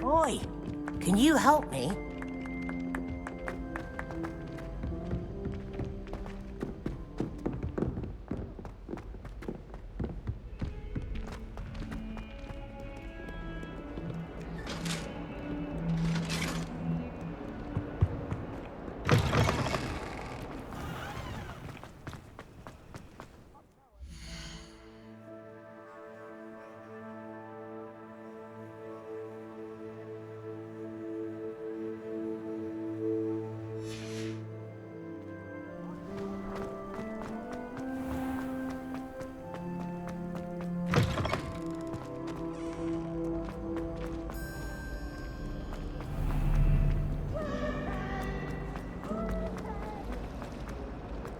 Oi, can you help me?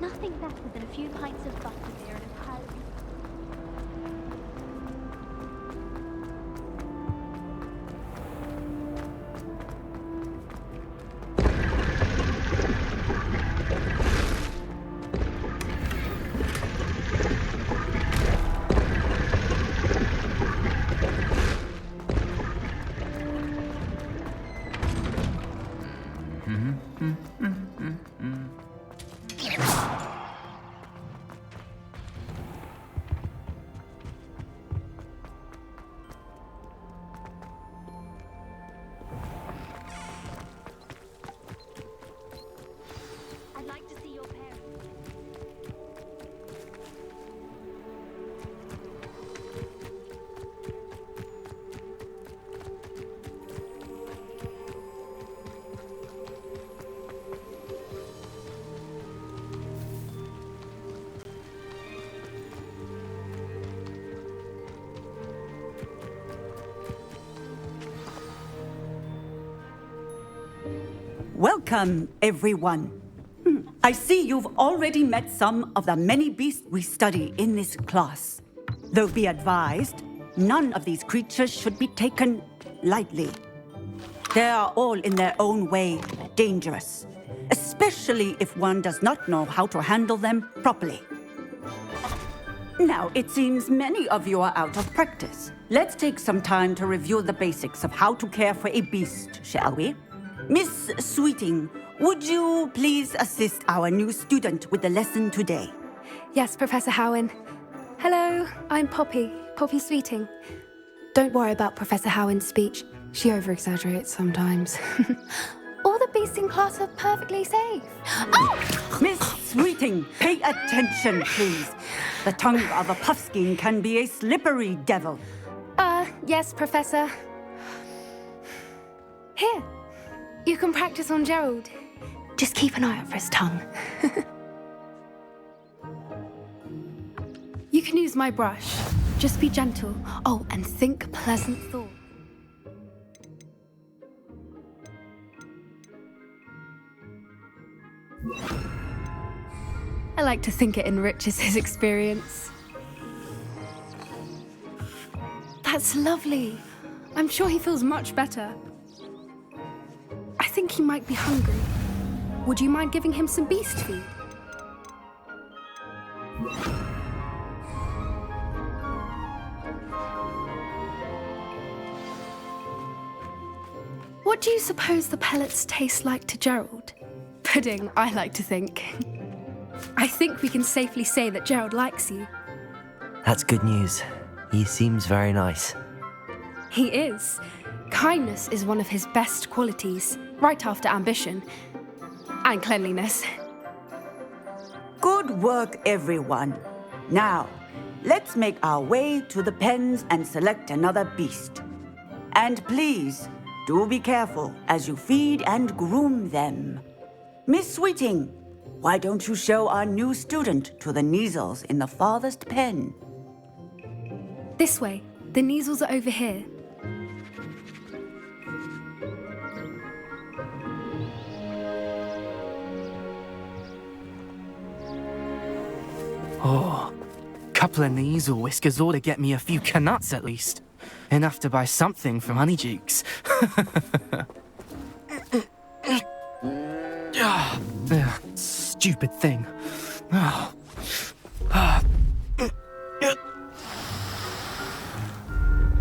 Nothing better than a few pints of butterbeer and a pie. I'd like to see your parents. Welcome, everyone. I see you've already met some of the many beasts we study in this class. Though be advised, none of these creatures should be taken lightly. They are all in their own way dangerous, especially if one does not know how to handle them properly. Now, it seems many of you are out of practice. Let's take some time to review the basics of how to care for a beast, shall we? Miss Sweeting, would you please assist our new student with the lesson today? Yes, Professor Howen. Hello, I'm Poppy Sweeting. Don't worry about Professor Howen's speech. She over-exaggerates sometimes. All the beasts in class are perfectly safe. Oh! Miss Sweeting, pay attention, please. The tongue of a puffskein can be a slippery devil. Yes, Professor. Here, you can practice on Gerald. Just keep an eye out for his tongue. You can use my brush. Just be gentle. Oh, and think pleasant thoughts. I like to think it enriches his experience. That's lovely. I'm sure he feels much better. I think he might be hungry. Would you mind giving him some beast feed? What do you suppose the pellets taste like to Gerald? Pudding, I like to think. I think we can safely say that Gerald likes you. That's good news. He seems very nice. He is. Kindness is one of his best qualities, right after ambition. And cleanliness. Good work, everyone. Now, let's make our way to the pens and select another beast. And please, do be careful as you feed and groom them. Miss Sweeting, why don't you show our new student to the Kneazles in the farthest pen? This way. The Kneazles are over here. Oh, couple of Kneazle whiskers ought to get me a few canuts at least. Enough to buy something from Honeydukes. Stupid thing.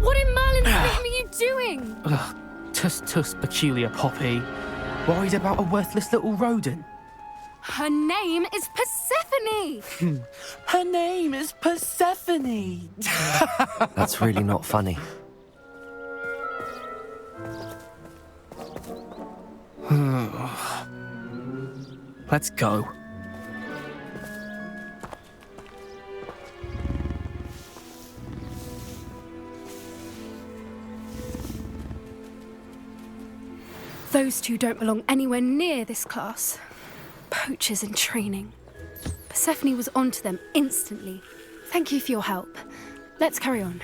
What in Merlin's name are you doing? Tuss, peculiar Poppy. Worried about a worthless little rodent. Her name is Persephone! Her name is Persephone! That's really not funny. Let's go. Those two don't belong anywhere near this class. Poachers in training. Persephone was onto them instantly. Thank you for your help. Let's carry on.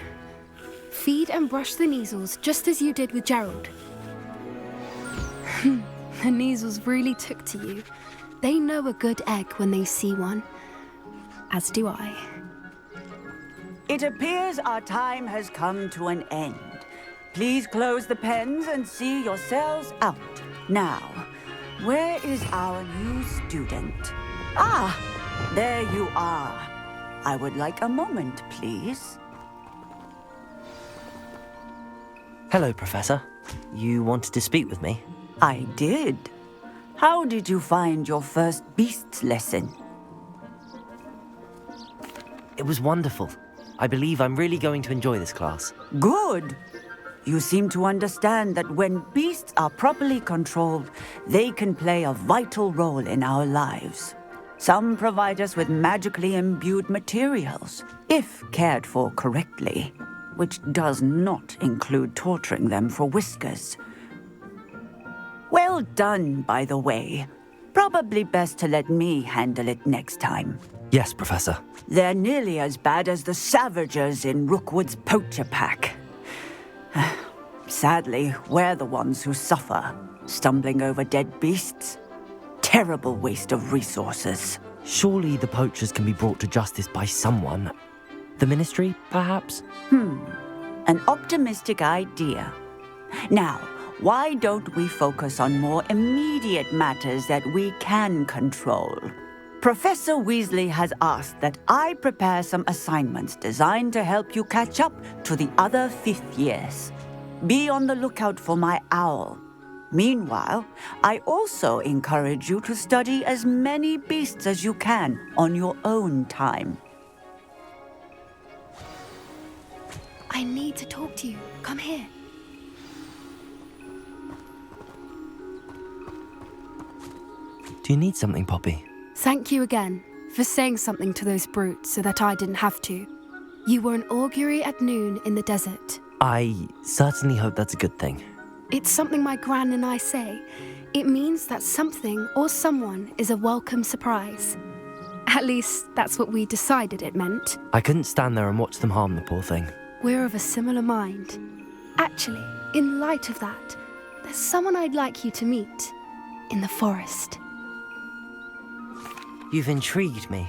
Feed and brush the Kneazles just as you did with Gerald. The Kneazles really took to you. They know a good egg when they see one. As do I. It appears our time has come to an end. Please close the pens and see yourselves out. Now, where is our new student? Ah, there you are. I would like a moment, please. Hello, Professor. You wanted to speak with me? I did. How did you find your first beasts lesson? It was wonderful. I believe I'm really going to enjoy this class. Good. You seem to understand that when beasts are properly controlled, they can play a vital role in our lives. Some provide us with magically imbued materials, if cared for correctly, which does not include torturing them for whiskers. Well done, by the way. Probably best to let me handle it next time. Yes, Professor. They're nearly as bad as the Savagers in Rookwood's poacher pack. Sadly, we're the ones who suffer, stumbling over dead beasts. Terrible waste of resources. Surely the poachers can be brought to justice by someone. The Ministry, perhaps? An optimistic idea. Now, why don't we focus on more immediate matters that we can control? Professor Weasley has asked that I prepare some assignments designed to help you catch up to the other fifth years. Be on the lookout for my owl. Meanwhile, I also encourage you to study as many beasts as you can on your own time. I need to talk to you. Come here. Do you need something, Poppy? Thank you again for saying something to those brutes so that I didn't have to. You were an augury at noon in the desert. I certainly hope that's a good thing. It's something my gran and I say. It means that something or someone is a welcome surprise. At least, that's what we decided it meant. I couldn't stand there and watch them harm the poor thing. We're of a similar mind. Actually, in light of that, there's someone I'd like you to meet. In the forest. You've intrigued me.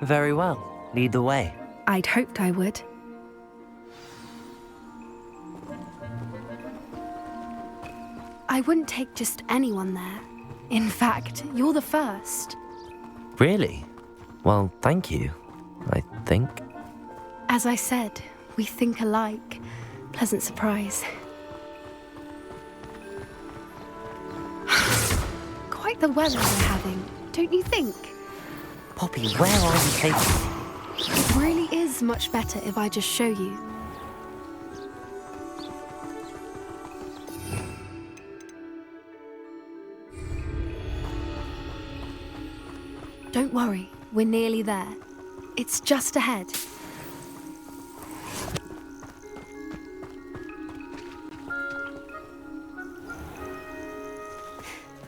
Very well. Lead the way. I'd hoped I would. I wouldn't take just anyone there. In fact, you're the first. Really? Well, thank you, I think. As I said, we think alike. Pleasant surprise. Quite the weather we're having, don't you think? Poppy, where are you taking me? It really is much better if I just show you. Don't worry, we're nearly there. It's just ahead.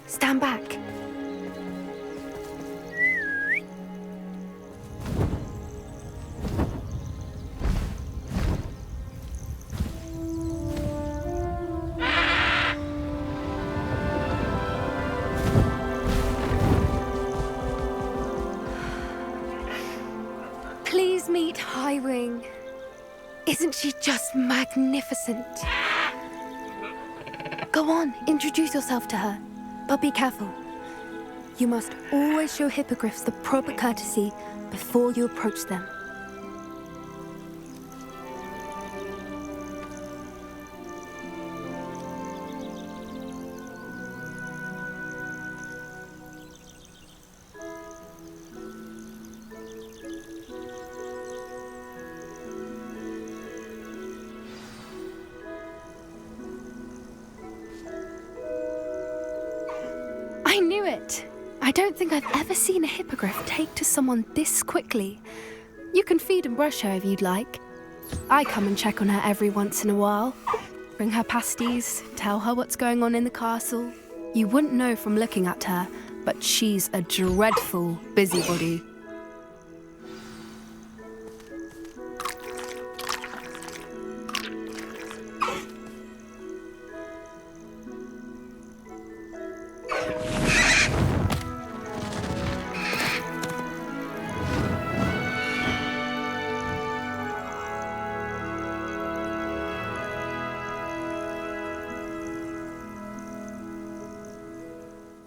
Stand back. Please meet Highwing. Isn't she just magnificent? Go on, introduce yourself to her. But be careful. You must always show hippogriffs the proper courtesy before you approach them. I knew it! I don't think I've ever seen a hippogriff take to someone this quickly. You can feed and brush her if you'd like. I come and check on her every once in a while. Bring her pasties, tell her what's going on in the castle. You wouldn't know from looking at her, but she's a dreadful busybody.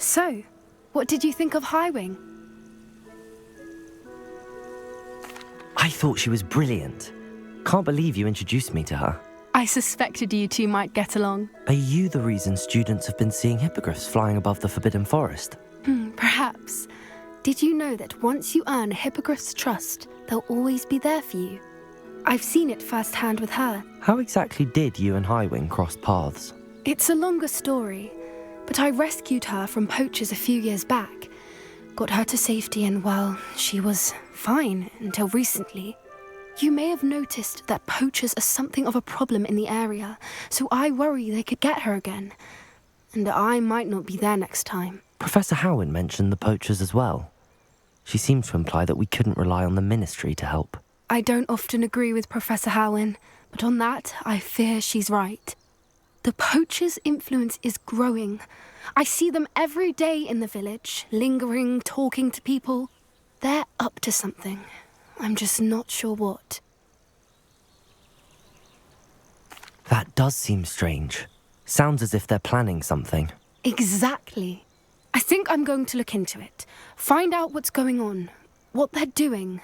So, what did you think of Highwing? I thought she was brilliant. Can't believe you introduced me to her. I suspected you two might get along. Are you the reason students have been seeing hippogriffs flying above the Forbidden Forest? Perhaps. Did you know that once you earn a hippogriff's trust, they'll always be there for you? I've seen it firsthand with her. How exactly did you and Highwing cross paths? It's a longer story, but I rescued her from poachers a few years back. Got her to safety and, well, she was fine until recently. You may have noticed that poachers are something of a problem in the area, so I worry they could get her again. And I might not be there next time. Professor Howen mentioned the poachers as well. She seemed to imply that we couldn't rely on the Ministry to help. I don't often agree with Professor Howen, but on that, I fear she's right. The poachers' influence is growing. I see them every day in the village, lingering, talking to people. They're up to something. I'm just not sure what. That does seem strange. Sounds as if they're planning something. Exactly. I think I'm going to look into it. Find out what's going on, what they're doing.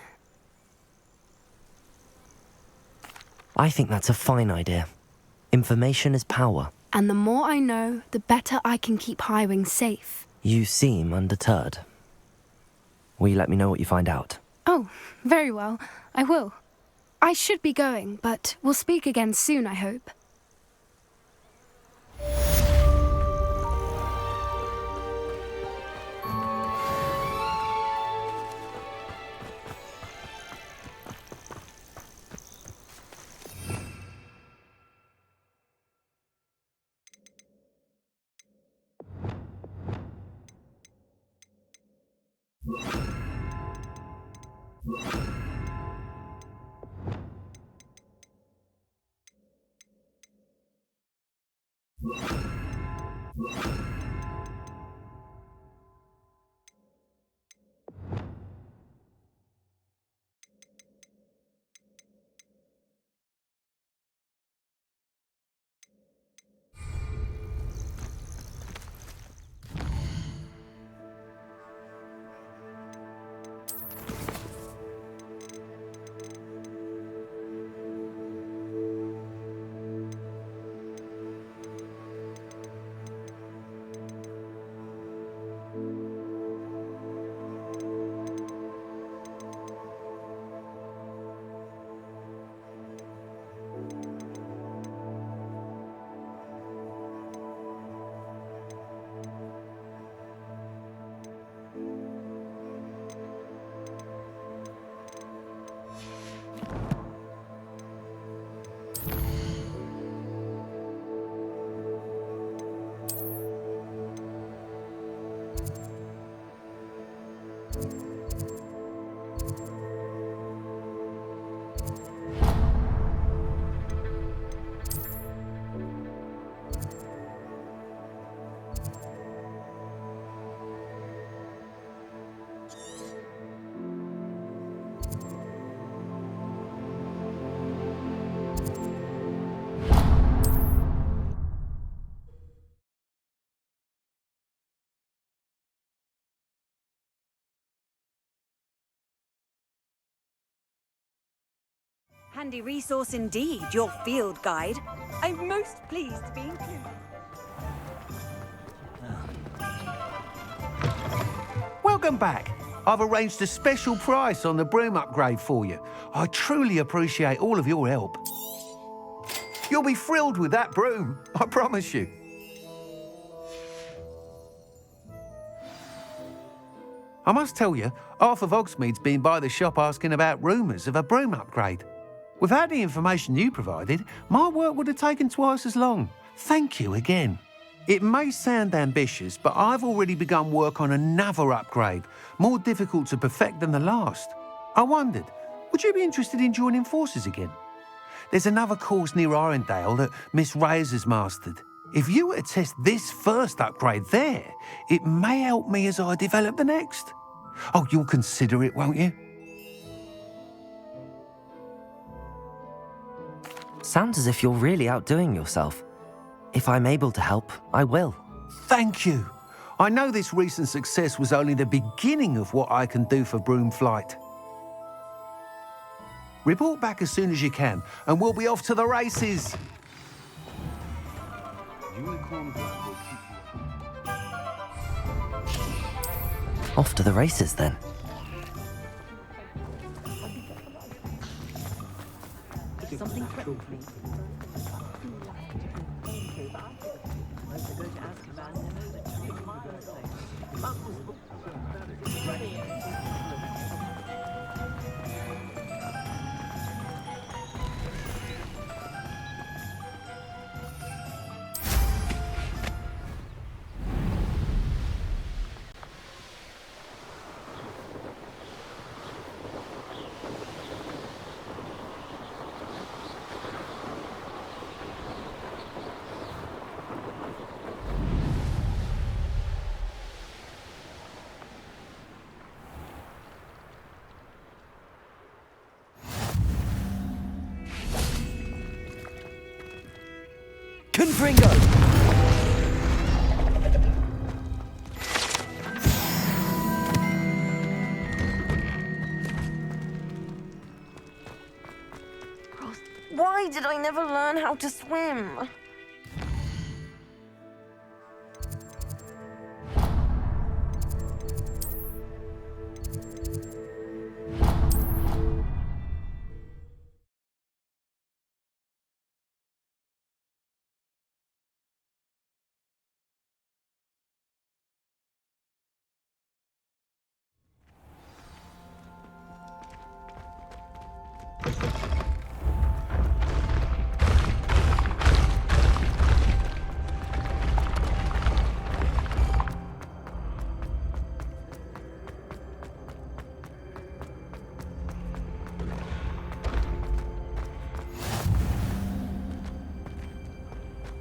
I think that's a fine idea. Information is power. And the more I know, the better I can keep Highwing safe. You seem undeterred. Will you let me know what you find out? Oh, very well. I will. I should be going, but we'll speak again soon, I hope. Handy resource indeed, your field guide. I'm most pleased to be included. Welcome back. I've arranged a special price on the broom upgrade for you. I truly appreciate all of your help. You'll be thrilled with that broom, I promise you. I must tell you, half of Hogsmeade's been by the shop asking about rumours of a broom upgrade. Without the information you provided, my work would have taken twice as long. Thank you again. It may sound ambitious, but I've already begun work on another upgrade, more difficult to perfect than the last. I wondered, would you be interested in joining forces again? There's another course near Irondale that Miss Reyes has mastered. If you were to test this first upgrade there, it may help me as I develop the next. Oh, you'll consider it, won't you? Sounds as if you're really outdoing yourself. If I'm able to help, I will. Thank you. I know this recent success was only the beginning of what I can do for Broomflight. Report back as soon as you can, and we'll be off to the races. Off to the races, then. Something threatened me. Confringo! Why did I never learn how to swim?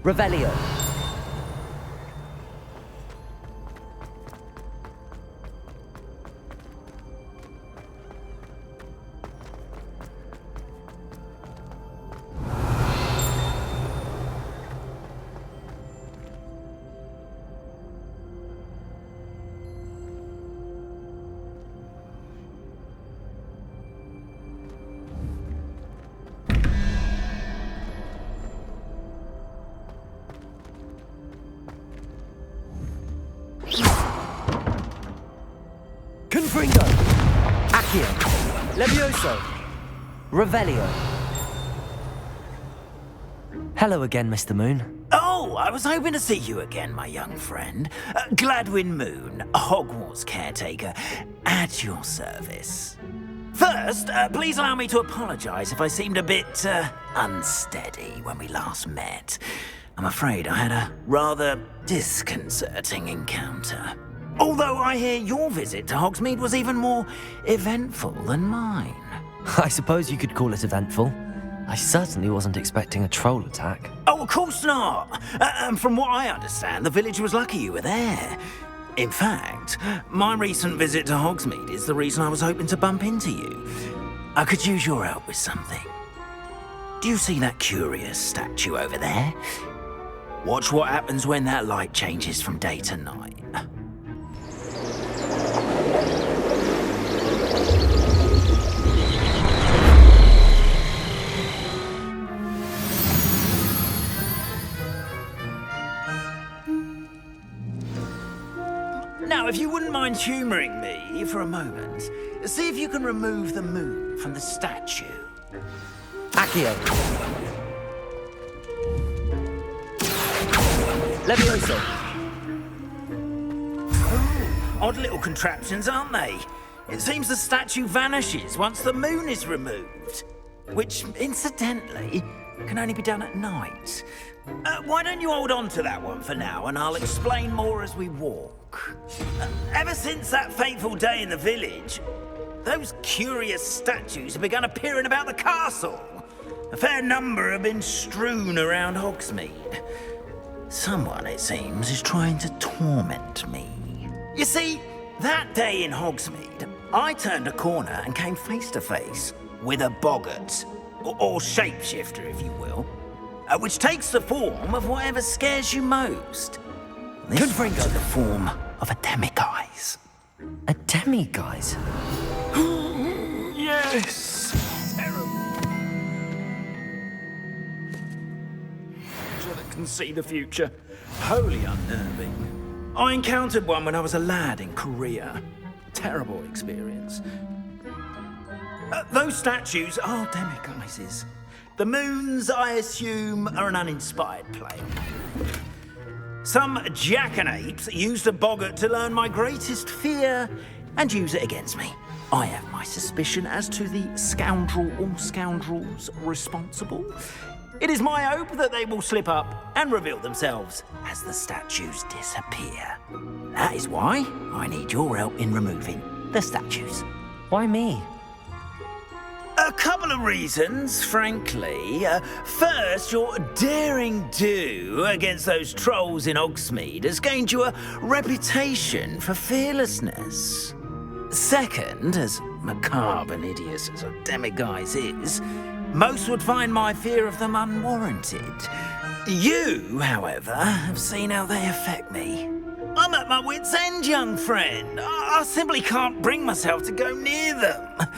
Revelio. Confringo! Accio! Levioso! Revelio! Hello again, Mr. Moon. Oh, I was hoping to see you again, my young friend. Gladwin Moon, Hogwarts caretaker, at your service. First, please allow me to apologize if I seemed a bit, unsteady when we last met. I'm afraid I had a rather disconcerting encounter. Although I hear your visit to Hogsmeade was even more eventful than mine. I suppose you could call it eventful. I certainly wasn't expecting a troll attack. Oh, of course not. And from what I understand, the village was lucky you were there. In fact, my recent visit to Hogsmeade is the reason I was hoping to bump into you. I could use your help with something. Do you see that curious statue over there? Watch what happens when that light changes from day to night. mind humouring me for a moment? See if you can remove the moon from the statue. Accio. Levioso. Odd little contraptions, aren't they? It seems the statue vanishes once the moon is removed. Which, incidentally, can only be done at night. Why don't you hold on to that one for now, and I'll explain more as we walk. Ever since that fateful day in the village, those curious statues have begun appearing about the castle. A fair number have been strewn around Hogsmeade. Someone, it seems, is trying to torment me. You see, that day in Hogsmeade, I turned a corner and came face to face with a boggart, or shapeshifter, if you will, which takes the form of whatever scares you most. This one took the form of a demiguise. A demiguise? Yes! Terrible. That can see the future. Wholly unnerving. I encountered one when I was a lad in Korea. Terrible experience. Those statues are demiguises. The moons, I assume, are an uninspired play. Some jackanapes used a boggart to learn my greatest fear and use it against me. I have my suspicion as to the scoundrel or scoundrels responsible. It is my hope that they will slip up and reveal themselves as the statues disappear. That is why I need your help in removing the statues. Why me? A couple of reasons, frankly. First, your daring do against those trolls in Hogsmeade has gained you a reputation for fearlessness. Second, as macabre and hideous as a demiguise is, most would find my fear of them unwarranted. You, however, have seen how they affect me. I'm at my wit's end, young friend. I simply can't bring myself to go near them.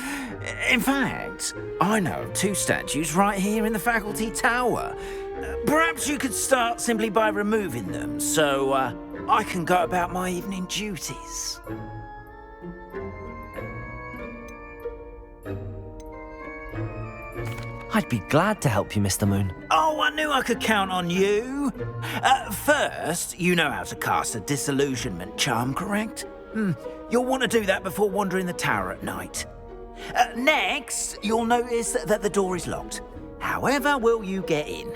In fact, I know of two statues right here in the faculty tower. Perhaps you could start simply by removing them, so I can go about my evening duties. I'd be glad to help you, Mr. Moon. Oh, I knew I could count on you. First, you know how to cast a disillusionment charm, correct? You'll want to do that before wandering the tower at night. Next, you'll notice that the door is locked. However will you get in?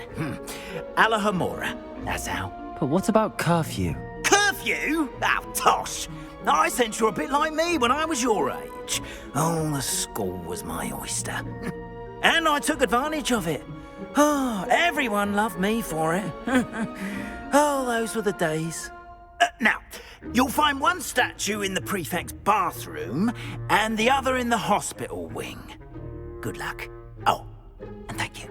Alahomora, that's how. But what about curfew? Curfew? Oh, tosh. I sense you're a bit like me when I was your age. Oh, the school was my oyster. And I took advantage of it. Oh, everyone loved me for it. Oh, those were the days. Now, you'll find one statue in the prefect's bathroom and the other in the hospital wing. Good luck. Oh, and thank you.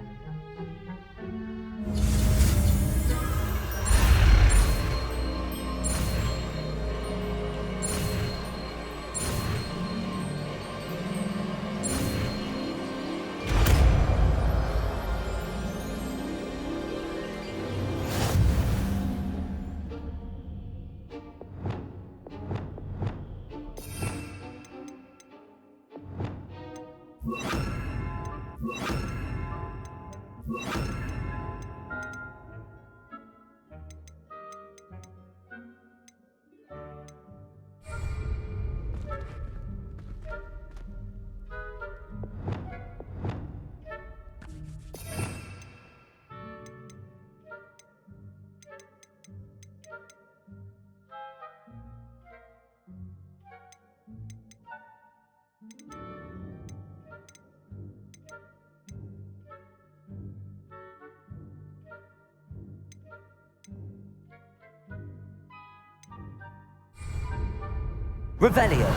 Revelio.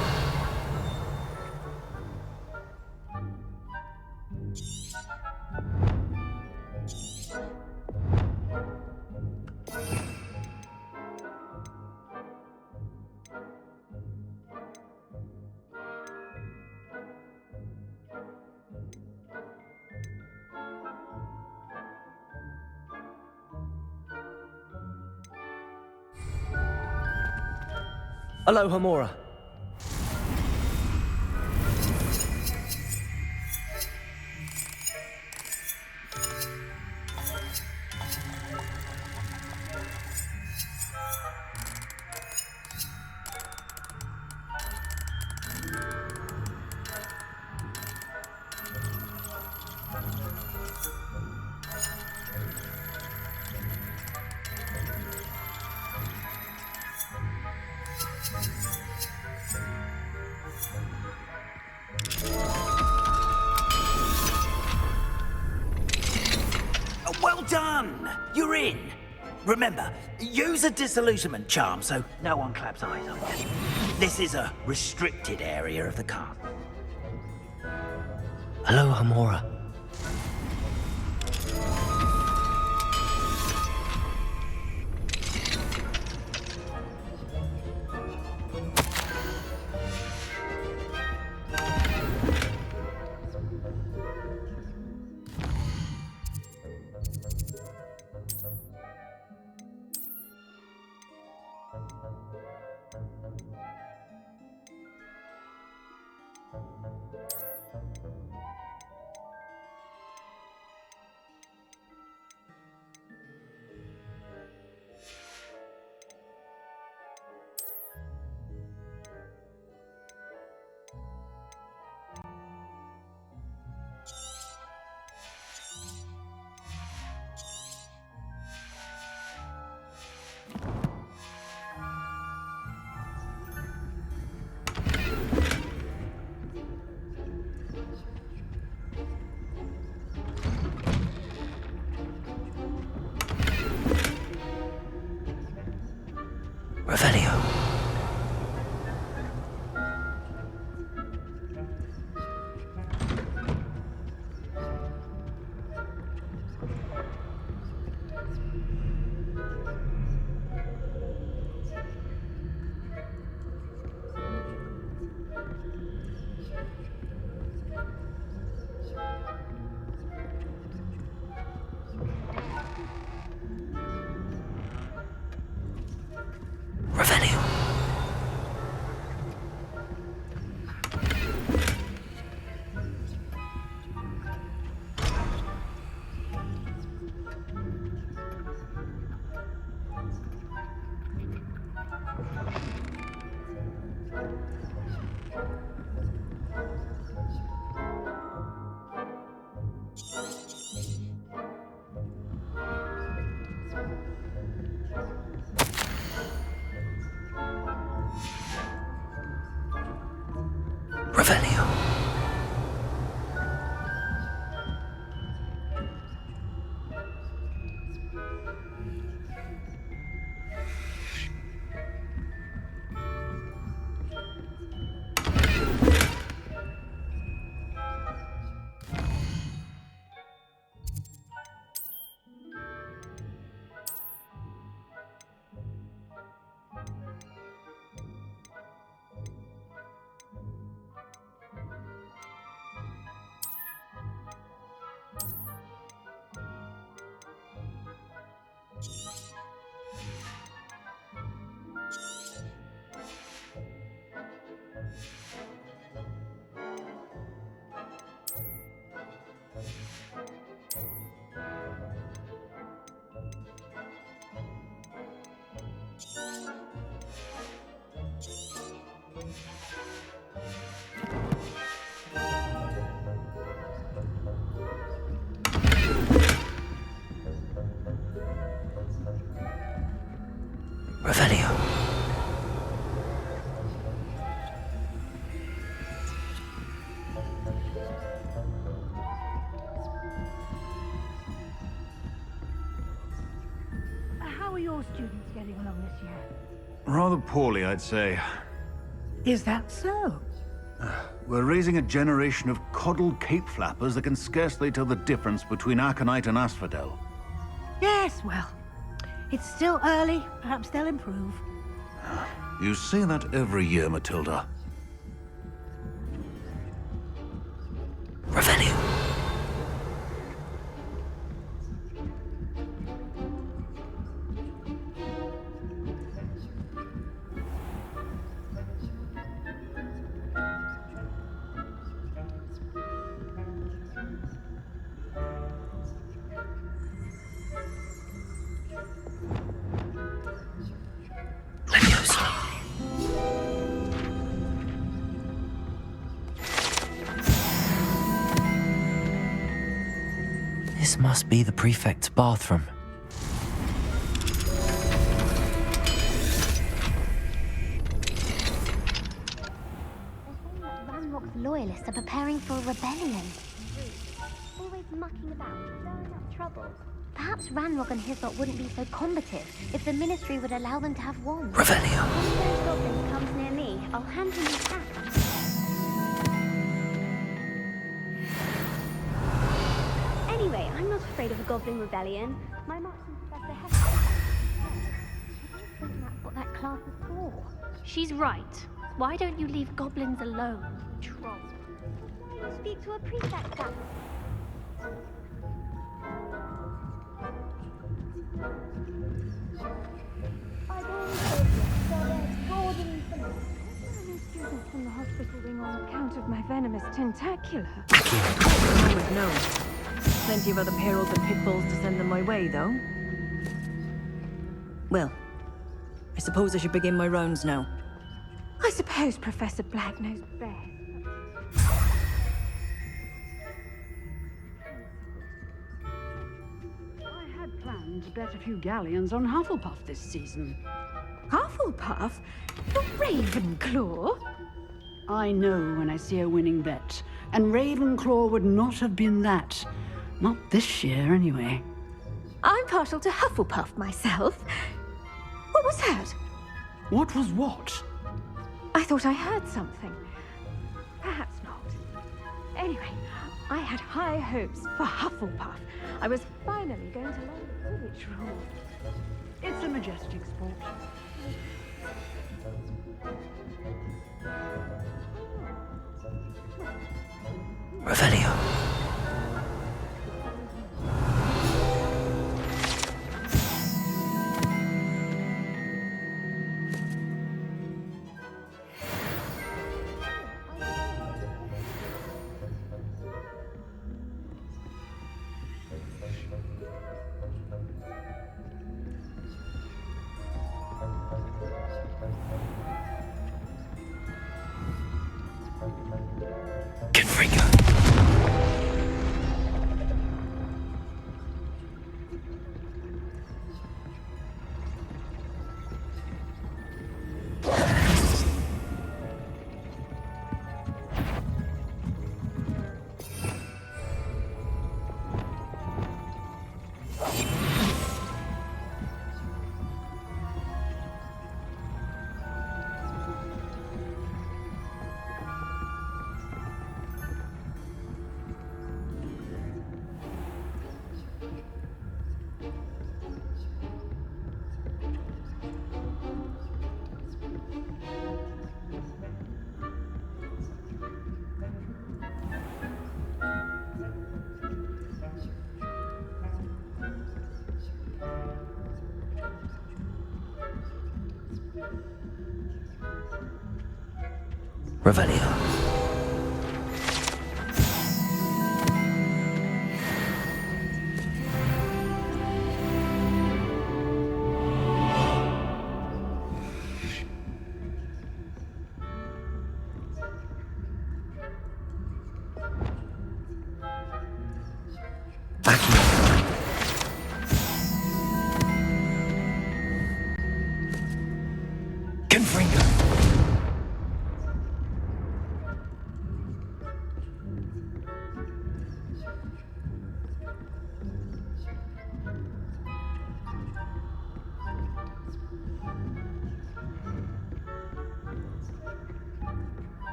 Alohomora. You're in. Remember, use a disillusionment charm so no one claps eyes on you. This is a restricted area of the castle. Hello, Hamora. Revelio. Revelio. Revelio. Revelio. How are your students getting along this year? Rather poorly, I'd say. Is that so? We're raising a generation of coddled cape flappers that can scarcely tell the difference between aconite and asphodel. Yes, well, it's still early. Perhaps they'll improve. You say that every year, Matilda. Revelio. This must be the prefect's bathroom. Ranrock's loyalists are preparing for a rebellion. Always mucking about, stirring up trouble. Perhaps Ranrock and his lot wouldn't be so combative if the Ministry would allow them to have wands. Revelio. When one of those goblins comes near me, I'll hand him his axe. Anyway, I'm not afraid of a goblin rebellion. My marksman Professor Hester. That's what that class is for. She's right. Why don't you leave goblins alone, troll? Why don't you speak to a prefect then? I've always told you, so there's golden Students from the hospital wing on account of my venomous tentacular. I would know. Plenty of other perils and pitfalls to send them my way, though. Well, I suppose I should begin my rounds now. I suppose Professor Black knows best. I had planned to bet a few galleons on Hufflepuff this season. Hufflepuff? The Ravenclaw? I know when I see a winning bet, and Ravenclaw would not have been that. Not this year, anyway. I'm partial to Hufflepuff myself. What was that? What was what? I thought I heard something. Perhaps not. Anyway, I had high hopes for Hufflepuff. I was finally going to learn the Quidditch rules. It's a majestic sport. Revelio. Revelio.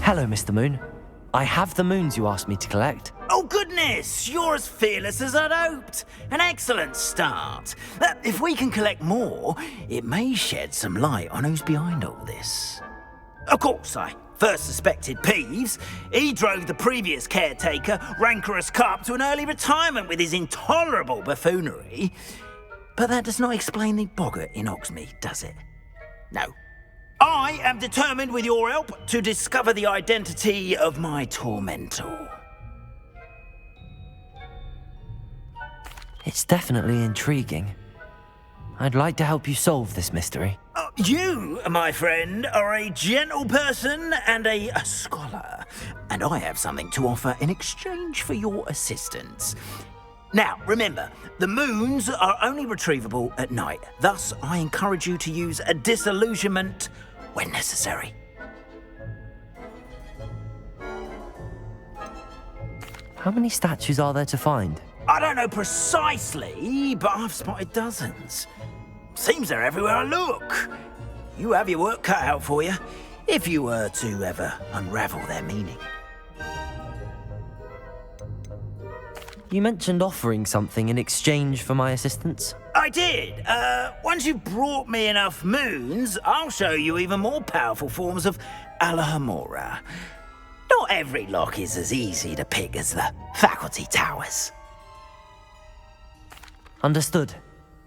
Hello, Mr. Moon. I have the moons you asked me to collect. Oh, goodness! You're as fearless as I'd hoped. An excellent start. If we can collect more, it may shed some light on who's behind all this. Of course, I first suspected Peeves. He drove the previous caretaker, Rancorous Carp, to an early retirement with his intolerable buffoonery. But that does not explain the boggart in Hogsmeade, does it? No. I am determined, with your help, to discover the identity of my tormentor. It's definitely intriguing. I'd like to help you solve this mystery. You, my friend, are a gentle person and a scholar, and I have something to offer in exchange for your assistance. Now, remember, the moons are only retrievable at night. Thus, I encourage you to use a disillusionment when necessary. How many statues are there to find? I don't know precisely, but I've spotted dozens. Seems they're everywhere I look. You have your work cut out for you, if you were to ever unravel their meaning. You mentioned offering something in exchange for my assistance. I did. Once you've brought me enough moons, I'll show you even more powerful forms of Alahamora. Not every lock is as easy to pick as the faculty towers. Understood.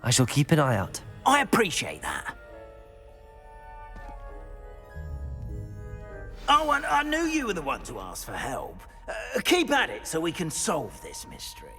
I shall keep an eye out. I appreciate that. Oh, and I knew you were the one to ask for help. Keep at it so we can solve this mystery.